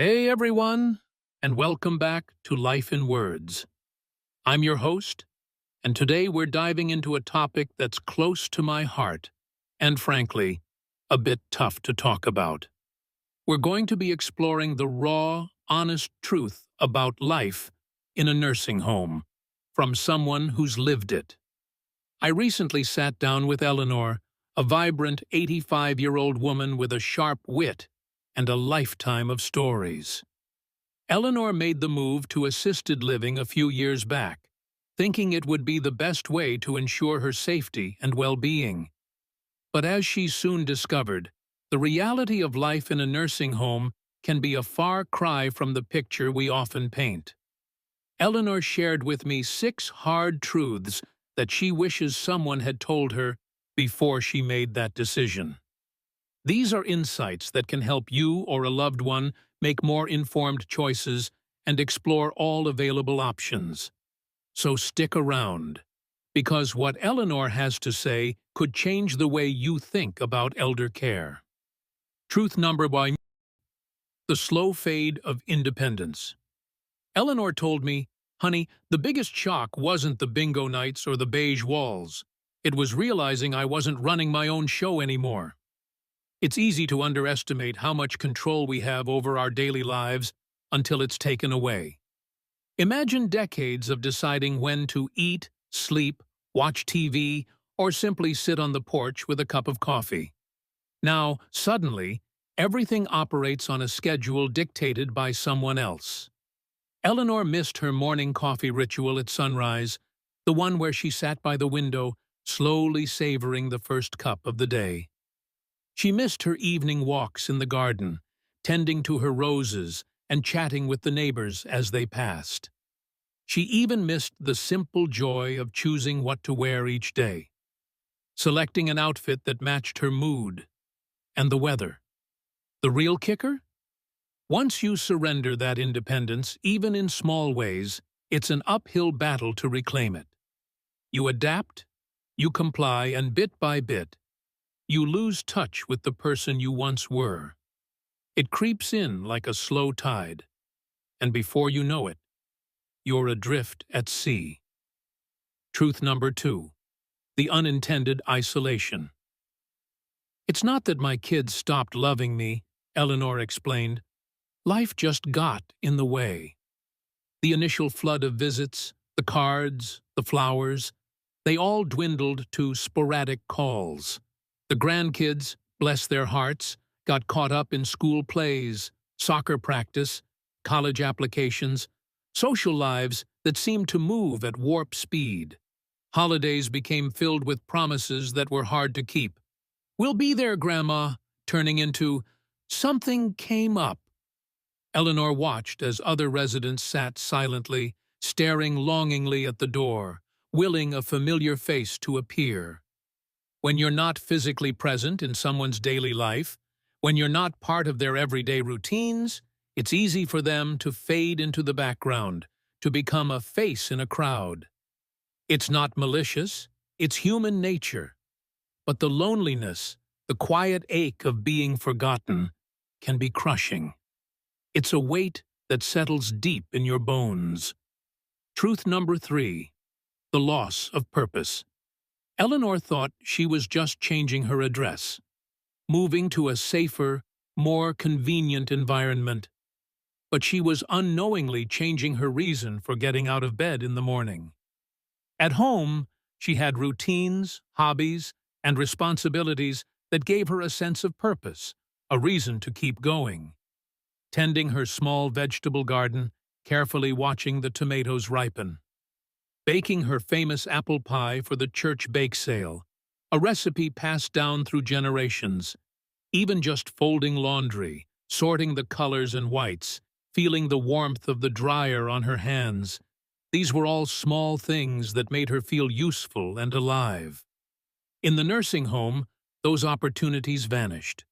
Hey everyone, and welcome back to Life in Words. I'm your host, and today we're diving into a topic that's close to my heart, and frankly, a bit tough to talk about. We're going to be exploring the raw, honest truth about life in a nursing home, from someone who's lived it. I recently sat down with Eleanor, a vibrant 85-year-old woman with a sharp wit and a lifetime of stories. Eleanor made the move to assisted living a few years back, thinking it would be the best way to ensure her safety and well-being. But as she soon discovered, the reality of life in a nursing home can be a far cry from the picture we often paint. Eleanor shared with me 6 hard truths that she wishes someone had told her before she made that decision. These are insights that can help you or a loved one make more informed choices and explore all available options. So stick around, because what Eleanor has to say could change the way you think about elder care. Truth number 1: the slow fade of independence. Eleanor told me, "Honey, the biggest shock wasn't the bingo nights or the beige walls. It was realizing I wasn't running my own show anymore." It's easy to underestimate how much control we have over our daily lives until it's taken away. Imagine decades of deciding when to eat, sleep, watch TV, or simply sit on the porch with a cup of coffee. Now, suddenly, everything operates on a schedule dictated by someone else. Eleanor missed her morning coffee ritual at sunrise, the one where she sat by the window, slowly savoring the first cup of the day. She missed her evening walks in the garden, tending to her roses and chatting with the neighbors as they passed. She even missed the simple joy of choosing what to wear each day, selecting an outfit that matched her mood and the weather. The real kicker? Once you surrender that independence, even in small ways, it's an uphill battle to reclaim it. You adapt, you comply, and bit by bit, you lose touch with the person you once were. It creeps in like a slow tide, and before you know it, you're adrift at sea. Truth number 2: the unintended isolation. "It's not that my kids stopped loving me," Eleanor explained. "Life just got in the way. The initial flood of visits, the cards, the flowers, they all dwindled to sporadic calls. The grandkids, bless their hearts, got caught up in school plays, soccer practice, college applications, social lives that seemed to move at warp speed. Holidays became filled with promises that were hard to keep. 'We'll be there, Grandma,' turning into 'something came up.'" Eleanor watched as other residents sat silently, staring longingly at the door, willing a familiar face to appear. When you're not physically present in someone's daily life, when you're not part of their everyday routines, it's easy for them to fade into the background, to become a face in a crowd. It's not malicious, it's human nature. But the loneliness, the quiet ache of being forgotten, can be crushing. It's a weight that settles deep in your bones. Truth number 3: the loss of purpose. Eleanor thought she was just changing her address, moving to a safer, more convenient environment. But she was unknowingly changing her reason for getting out of bed in the morning. At home, she had routines, hobbies, and responsibilities that gave her a sense of purpose, a reason to keep going. Tending her small vegetable garden, carefully watching the tomatoes ripen. Baking her famous apple pie for the church bake sale, a recipe passed down through generations. Even just folding laundry, sorting the colors and whites, feeling the warmth of the dryer on her hands. These were all small things that made her feel useful and alive. In the nursing home, those opportunities vanished.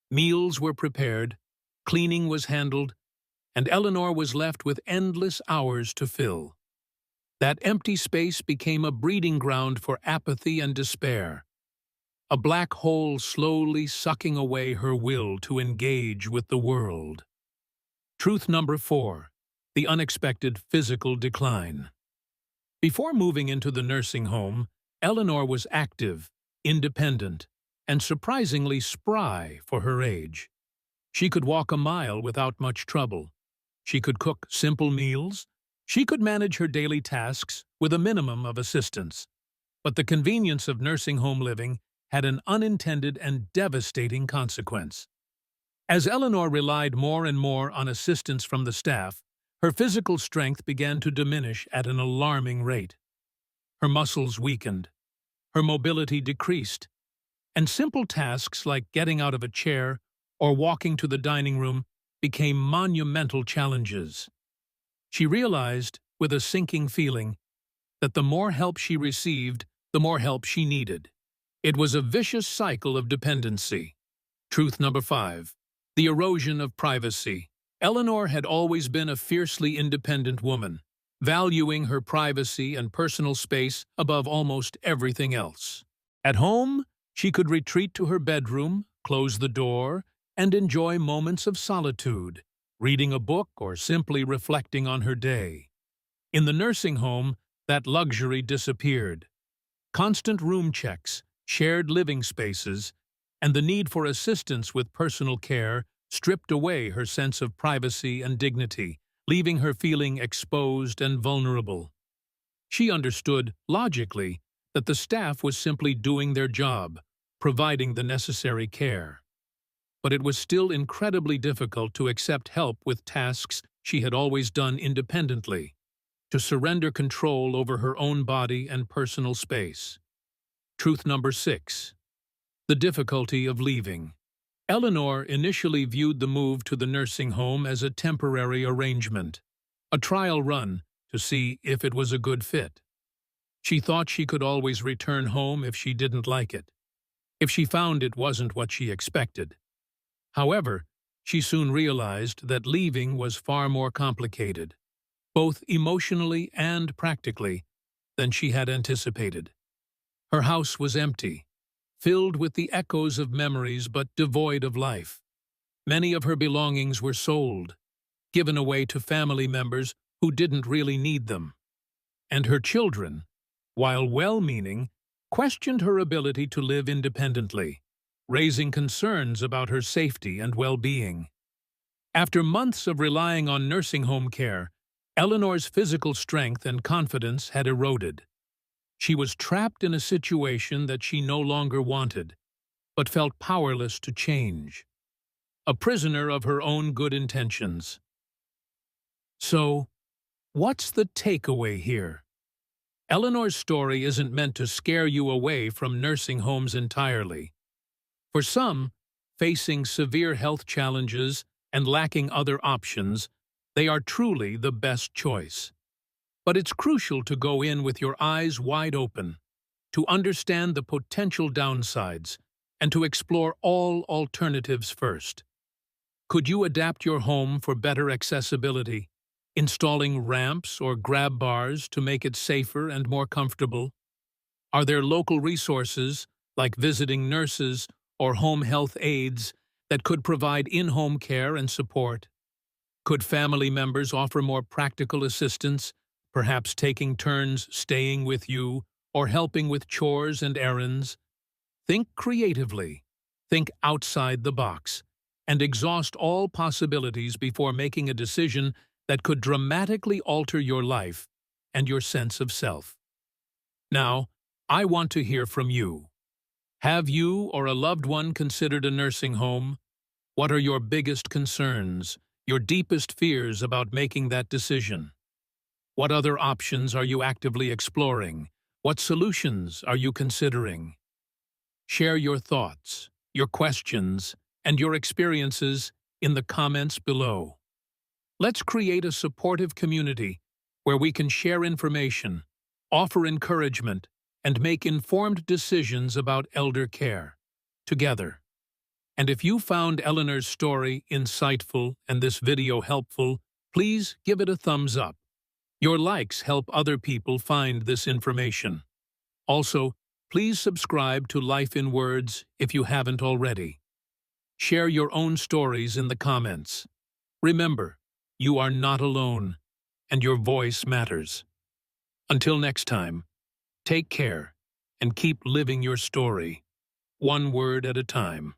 Meals were prepared, cleaning was handled, and Eleanor was left with endless hours to fill. That empty space became a breeding ground for apathy and despair, a black hole slowly sucking away her will to engage with the world. Truth number 4. The unexpected physical decline. Before moving into the nursing home, Eleanor was active, independent, and surprisingly spry for her age. She could walk a mile without much trouble. She could cook simple meals. She could manage her daily tasks with a minimum of assistance. But the convenience of nursing home living had an unintended and devastating consequence. As Eleanor relied more and more on assistance from the staff, her physical strength began to diminish at an alarming rate. Her muscles weakened, her mobility decreased, and simple tasks like getting out of a chair or walking to the dining room became monumental challenges. She realized, with a sinking feeling, that the more help she received, the more help she needed. It was a vicious cycle of dependency. Truth number 5. The erosion of privacy. Eleanor had always been a fiercely independent woman, valuing her privacy and personal space above almost everything else. At home, she could retreat to her bedroom, close the door, and enjoy moments of solitude, reading a book or simply reflecting on her day. In the nursing home, that luxury disappeared. Constant room checks, shared living spaces, and the need for assistance with personal care stripped away her sense of privacy and dignity, leaving her feeling exposed and vulnerable. She understood, logically, that the staff was simply doing their job, providing the necessary care. But it was still incredibly difficult to accept help with tasks she had always done independently, to surrender control over her own body and personal space. Truth number 6. The difficulty of leaving. Eleanor initially viewed the move to the nursing home as a temporary arrangement, a trial run to see if it was a good fit. She thought she could always return home if she didn't like it, if she found it wasn't what she expected. However, she soon realized that leaving was far more complicated, both emotionally and practically, than she had anticipated. Her house was empty, filled with the echoes of memories but devoid of life. Many of her belongings were sold, given away to family members who didn't really need them. And her children, while well-meaning, questioned her ability to live independently, raising concerns about her safety and well-being. After months of relying on nursing home care, Eleanor's physical strength and confidence had eroded. She was trapped in a situation that she no longer wanted, but felt powerless to change. A prisoner of her own good intentions. So, what's the takeaway here? Eleanor's story isn't meant to scare you away from nursing homes entirely. For some, facing severe health challenges and lacking other options, they are truly the best choice. But it's crucial to go in with your eyes wide open, to understand the potential downsides, and to explore all alternatives first. Could you adapt your home for better accessibility, installing ramps or grab bars to make it safer and more comfortable? Are there local resources, like visiting nurses or home health aides, that could provide in-home care and support? Could family members offer more practical assistance, perhaps taking turns staying with you or helping with chores and errands? Think creatively, think outside the box, and exhaust all possibilities before making a decision that could dramatically alter your life and your sense of self. Now, I want to hear from you. Have you or a loved one considered a nursing home? What are your biggest concerns, your deepest fears about making that decision? What other options are you actively exploring? What solutions are you considering? Share your thoughts, your questions, and your experiences in the comments below. Let's create a supportive community where we can share information, offer encouragement, and make informed decisions about elder care together. And if you found Eleanor's story insightful and this video helpful, please give it a thumbs up. Your likes help other people find this information. Also, please subscribe to Life in Words if you haven't already. Share your own stories in the comments. Remember, You are not alone, and your voice matters. Until next time, take care and keep living your story, one word at a time.